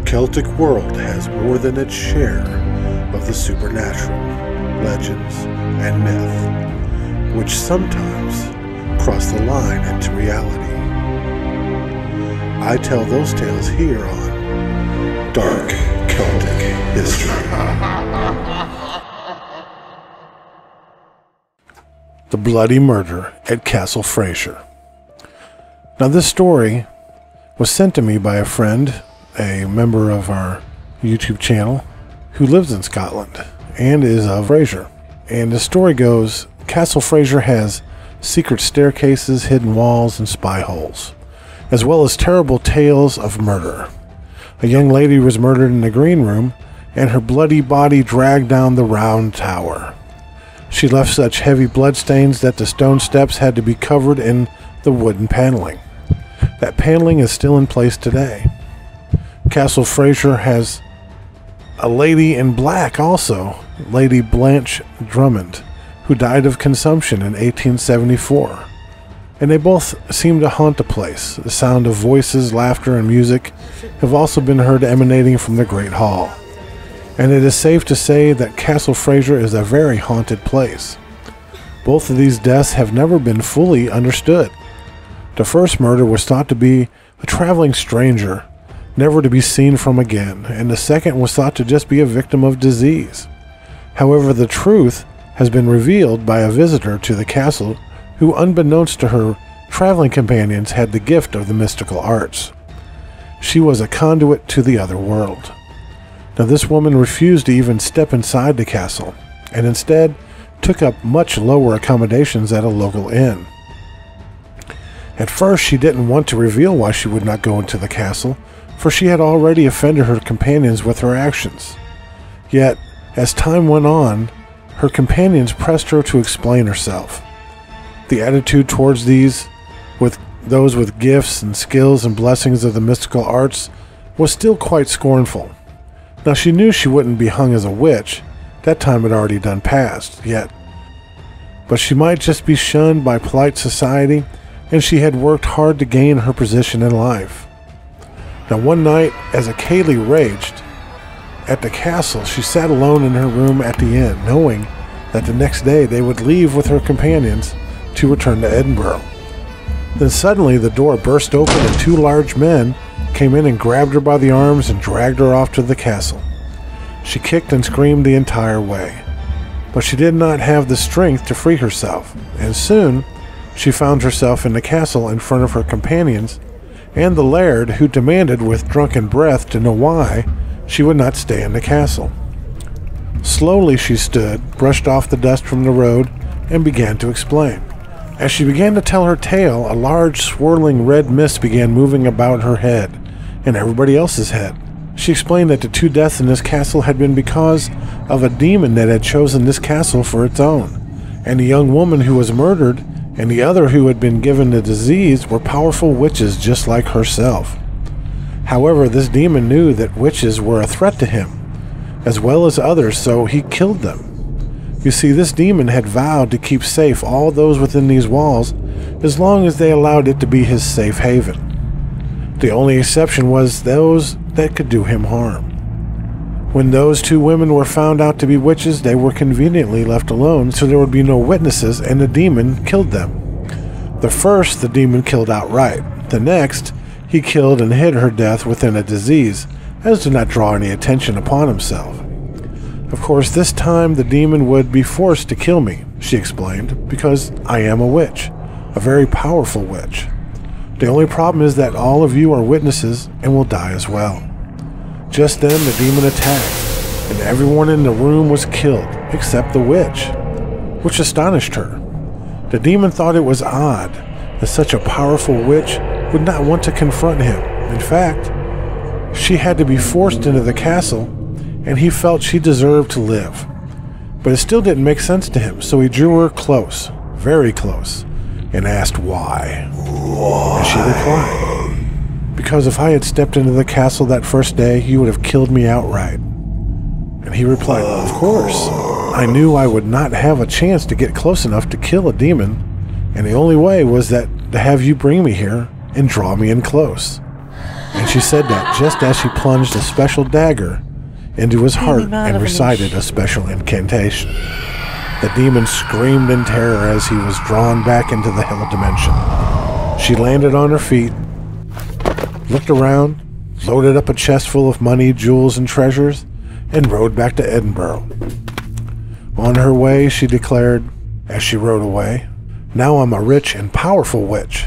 Celtic world has more than its share of the supernatural, legends, and myth, which sometimes cross the line into reality. I tell those tales here on Dark Celtic History. The Bloody Murder at Castle Fraser. Now this story was sent to me by a friend, a member of our YouTube channel, who lives in Scotland and is of Fraser. And the story goes, Castle Fraser has secret staircases, hidden walls, and spy holes, as well as terrible tales of murder. A young lady was murdered in the green room, and her bloody body dragged down the round tower. She left such heavy bloodstains that the stone steps had to be covered in the wooden paneling. That paneling is still in place today. Castle Fraser has a lady in black also, Lady Blanche Drummond, who died of consumption in 1874. And they both seem to haunt the place. The sound of voices, laughter, and music have also been heard emanating from the Great Hall. And it is safe to say that Castle Fraser is a very haunted place. Both of these deaths have never been fully understood. The first murder was thought to be a traveling stranger, never to be seen from again, and the second was thought to just be a victim of disease. However, the truth has been revealed by a visitor to the castle who, unbeknownst to her traveling companions, had the gift of the mystical arts. She was a conduit to the other world. Now, this woman refused to even step inside the castle, and instead took up much lower accommodations at a local inn. At first, she didn't want to reveal why she would not go into the castle, for she had already offended her companions with her actions. Yet, as time went on, her companions pressed her to explain herself. The attitude towards those with gifts and skills and blessings of the mystical arts was still quite scornful. Now, she knew she wouldn't be hung as a witch. That time had already done past, yet. But she might just be shunned by polite society, and she had worked hard to gain her position in life. Now, one night, as a Cayley raged at the castle, she sat alone in her room at the inn, knowing that the next day they would leave with her companions to return to Edinburgh. Then suddenly the door burst open and two large men came in and grabbed her by the arms and dragged her off to the castle. She kicked and screamed the entire way, but she did not have the strength to free herself, and soon she found herself in the castle in front of her companions and the laird, who demanded with drunken breath to know why she would not stay in the castle. Slowly she stood, brushed off the dust from the road, and began to explain. As she began to tell her tale, a large swirling red mist began moving about her head and everybody else's head. She explained that the two deaths in this castle had been because of a demon that had chosen this castle for its own, and the young woman who was murdered and the other who had been given the disease were powerful witches just like herself. However, this demon knew that witches were a threat to him, as well as others, so he killed them. You see, this demon had vowed to keep safe all those within these walls as long as they allowed it to be his safe haven. The only exception was those that could do him harm. When those two women were found out to be witches, they were conveniently left alone so there would be no witnesses, and the demon killed them. The first the demon killed outright. The next he killed and hid her death within a disease, as to not draw any attention upon himself. Of course, this time the demon would be forced to kill me, she explained, because I am a witch, a very powerful witch. The only problem is that all of you are witnesses and will die as well. Just then the demon attacked, and everyone in the room was killed, except the witch, which astonished her. The demon thought it was odd that such a powerful witch would not want to confront him. In fact, she had to be forced into the castle, and he felt she deserved to live. But it still didn't make sense to him, so he drew her close, very close, and asked why. And she replied, because if I had stepped into the castle that first day, you would have killed me outright. And he replied, well, of course. I knew I would not have a chance to get close enough to kill a demon, and the only way was that to have you bring me here and draw me in close. And she said that just as she plunged a special dagger into his heart and recited a special incantation. The demon screamed in terror as he was drawn back into the hell dimension. She landed on her feet, looked around, loaded up a chest full of money, jewels, and treasures, and rode back to Edinburgh. On her way, she declared, as she rode away, "Now I'm a rich and powerful witch.